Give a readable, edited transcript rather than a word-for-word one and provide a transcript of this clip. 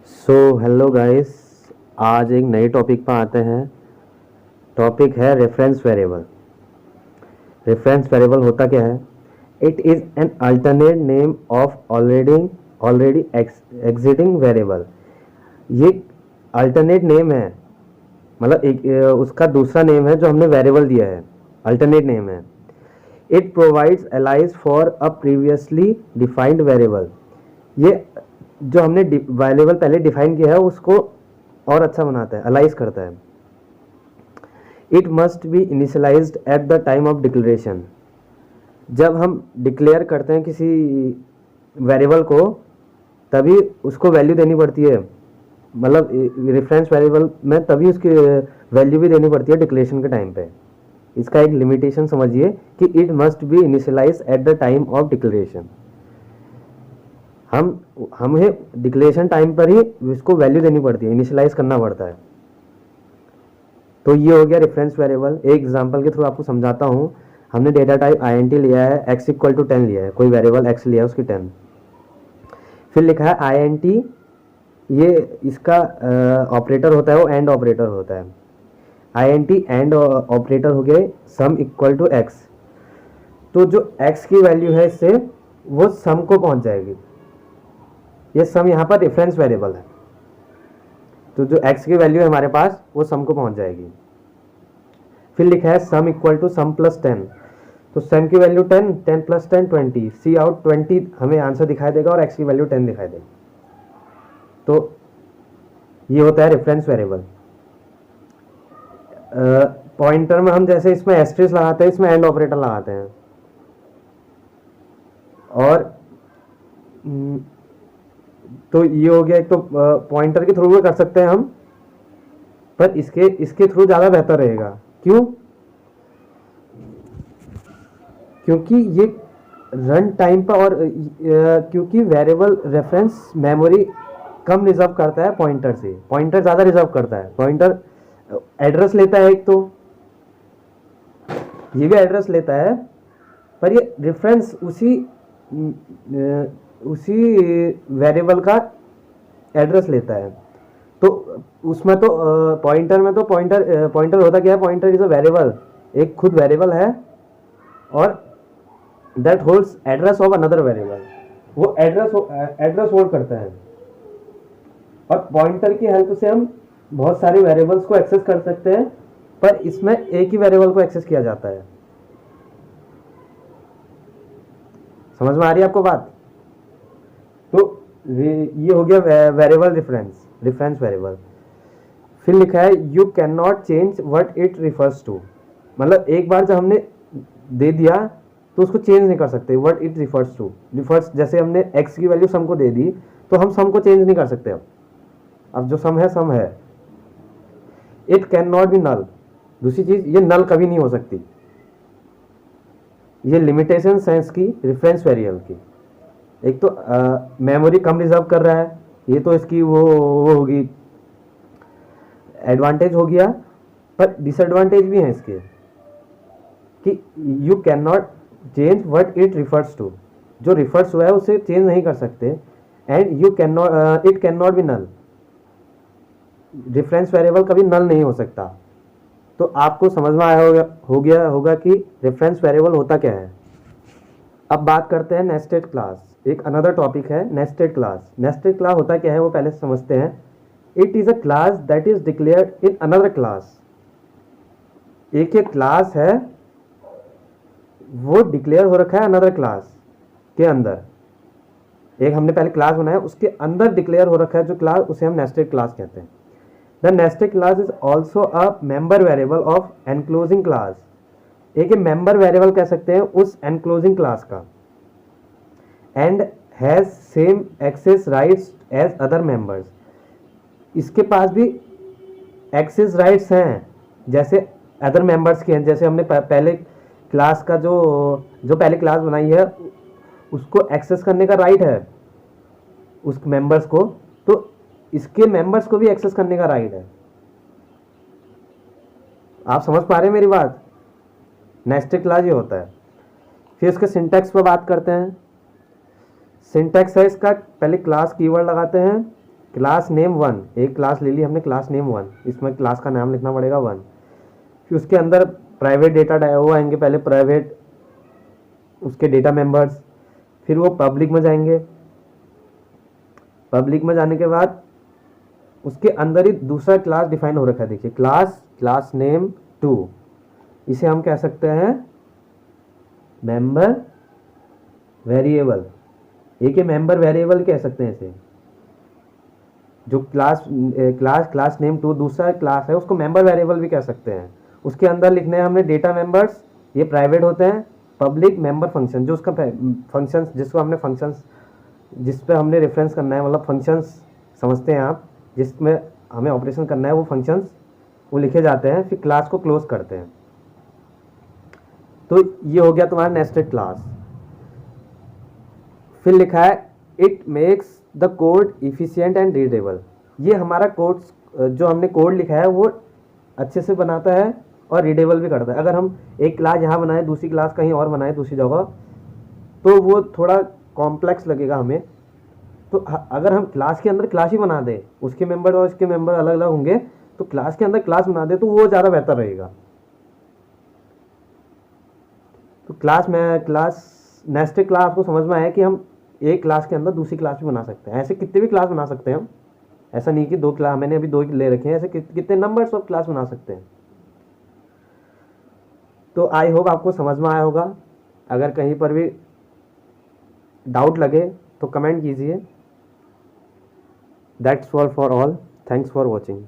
So hello guys, आज एक नए टॉपिक पर आते हैं। टॉपिक है रेफरेंस वेरिएबल। रेफरेंस वेरिएबल होता क्या है? It is an alternate name of already existing variable. ये अल्टरनेट नेम है, मतलब एक उसका दूसरा नेम है जो हमने वेरिएबल दिया है, अल्टरनेट नेम है। It provides allies for a previously defined variable. ये जो हमने वेरिएबल पहले डिफाइन किया है उसको और अच्छा बनाता है, अलाइज करता है। It must B initialised eight the time of declaration. जब हम डिक्लेयर करते हैं किसी वेरिएबल को तभी उसको वैल्यू देनी पड़ती है, मतलब रेफरेंस वेरिएबल में तभी उसकी वैल्यू भी देनी पड़ती है डिक्लेरेशन के टाइम पे। इसका एक लिमिटेशन समझिए कि it must be initialise at the time of declaration. हमें डिक्लेरेशन टाइम पर ही इसको वैल्यू देनी पड़ती है, इनिशियलाइज करना पड़ता है। तो ये हो गया रेफरेंस वेरिएबल। एक एग्जांपल के थ्रू आपको समझाता हूँ। हमने डेटा टाइप INT लिया है, x इक्वल टू 10 लिया है, कोई वेरिएबल x लिया है उसकी 10, फिर लिखा है INT। ये इसका ऑपरेटर होता है, वो एंड ऑपरेटर होता है। INT एंड ऑपरेटर हो गए सम इक्वल टू x। तो जो x की वैल्यू है इससे वो सम को पहुंच जाएगी। ये सम यहाँ पर रेफरेंस वेरिएबल है, तो जो x की वैल्यू है हमारे पास वो सम को पहुंच जाएगी। फिर लिखा है sum equal to sum plus 10। तो सम की वैल्यू 10, 10 प्लस 10 20, सी आउट 20 हमें आंसर दिखाई देगा और x की वैल्यू 10 दिखाई देगी। तो ये होता है रेफरेंस वेरिएबल। पॉइंटर में हम जैसे इसमें एस्ट्रिस लगाते हैं, इसमें एंड ऑपरेटर लगाते हैं। और तो ये हो गया। एक तो पॉइंटर के थ्रू भी कर सकते हैं हम, पर इसके थ्रू ज़्यादा बेहतर रहेगा। क्यों? क्योंकि ये रन टाइम पर और क्योंकि वेरिएबल रेफरेंस मेमोरी कम रिजर्व करता है पॉइंटर से, पॉइंटर ज़्यादा रिजर्व करता है। पॉइंटर एड्रेस लेता है एक, तो ये भी एड्रेस लेता है, पर ये रेफरेंस उसी वेरिएबल का एड्रेस लेता है। तो उसमें तो पॉइंटर में तो पॉइंटर होता क्या है? पॉइंटर इज अ वेरिएबल, एक खुद वेरिएबल है और that holds address of another variable. वो एड्रेस होल्ड करता है। और पॉइंटर की हेल्प से हम बहुत सारे वेरिएबल्स को एक्सेस कर सकते हैं, पर इसमें एक ही वेरिएबल को एक्सेस किया जाता है। समझ में आ रही है आपको बात? तो ये हो गया वेरिएबल रेफरेंस वेरिएबल। फिर लिखा है you can not change what it refers to. मतलब एक बार जब हमने दे दिया तो उसको चेंज नहीं कर सकते। व्हाट इट रिफर्स टू, जैसे हमने x की वैल्यू सम को दे दी तो हम सम को चेंज नहीं कर सकते। अब जो सम है सम है। It can not be null. दूसरी चीज, ये नल कभी नहीं हो सकती। ये लिमिटेशन सेंस की रेफरेंस वेरिएबल की। एक तो मेमोरी कम रिजर्व कर रहा है, ये तो इसकी वो होगी, एडवांटेज हो गया। पर डिसएडवांटेज भी है इसके कि you can not change what it refers to. जो रिफर्स हुआ है उसे चेंज नहीं कर सकते। And it can not be null. Reference variable कभी नल नहीं हो सकता। तो आपको समझ में आया होगा कि रेफरेंस वेरिएबल होता क्या है। अब बात करते हैं नेस्टेड क्लास। एक अनदर टॉपिक है नेस्टेड क्लास। नेस्टेड क्लास होता क्या है वो पहले समझते हैं। It is a class that is declared in another class. एक क्लास है, वो डिक्लेयर हो रखा है अनदर क्लास के अंदर। एक हमने पहले क्लास बनाया, उसके अंदर डिक्लेयर हो रखा है जो क्लास, उसे हम नेस्टेड क्लास कहते हैं। The nested class is also a member variable of enclosing class. एक मेंबर वेरिएबल कह सकते हैं उस एनक्लोजिंग क्लास का। And has same access rights as other members. इसके पास भी एक्सेस राइट्स हैं जैसे अदर मेंबर्स के हैं। जैसे हमने पहले क्लास का जो पहले क्लास बनाई है उसको एक्सेस करने का राइट है उस मेंबर्स को, तो इसके मेंबर्स को भी एक्सेस करने का राइट है। आप समझ पा रहे हैं मेरी बात? नेस्टेड क्लास ये होता है। फिर इसके सिंटैक्स पर बात करते हैं। सिंटैक्स है इसका, पहले क्लास कीवर्ड लगाते हैं, क्लास नेम 1, एक क्लास ले ली हमने क्लास नेम 1, इसमें क्लास का नाम लिखना पड़ेगा 1। फिर उसके अंदर प्राइवेट डेटा वो आएंगे, पहले प्राइवेट उसके डेटा मेंबर्स, फिर वो पब्लिक में जाएंगे। पब्लिक में जाने के बाद उसके अंदर ही दूसरा क्लास डिफाइन हो रखा है, देखिए क्लास नेम 2, इसे हम कह सकते हैं मेंबर वेरिएबल। एक ये मेंबर वेरिएबल कह सकते हैं इसे। जो क्लास नेम 2 दूसरा क्लास है उसको मेंबर वेरिएबल भी कह सकते हैं। उसके अंदर लिखने हैं हमने डेटा मेंबर्स, ये प्राइवेट होते हैं। पब्लिक मेंबर फंक्शन, जो उसका फंक्शंस जिसको हमने फंक्शंस जिस पे हमने रेफरेंस करना है, मतलब फंक्शंस समझते हैं आप, जिसमें हमें ऑपरेशन करना है वो फंक्शंस वो लिखे जाते हैं, फिर क्लास को क्लोज करते हैं। तो ये हो गया तुम्हारा नेस्टेड क्लास। फिर लिखा है it makes the code efficient and readable. ये हमारा कोड जो हमने कोड लिखा है वो अच्छे से बनाता है और रीडेबल भी करता है। अगर हम एक क्लास यहाँ बनाए, दूसरी क्लास कहीं और बनाए दूसरी जगह, तो वो थोड़ा कॉम्प्लेक्स लगेगा हमें। तो अगर हम क्लास के अंदर क्लास ही बना दें, उसके मेंबर और इसके मेंबर अलग अलग होंगे, तो क्लास के अंदर क्लास बना दे तो वो ज़्यादा बेहतर रहेगा। तो क्लास नेस्टेड क्लास आपको समझ में आया कि हम एक क्लास के अंदर दूसरी क्लास भी बना सकते हैं। ऐसे कितने भी क्लास बना सकते हैं हम, ऐसा नहीं कि दो क्लास, मैंने अभी दो ले रखे हैं, ऐसे कितने नंबर्स ऑफ क्लास बना सकते हैं। तो आई होप आपको समझ में आया होगा। अगर कहीं पर भी डाउट लगे तो कमेंट कीजिए। That's all for all, thanks for watching.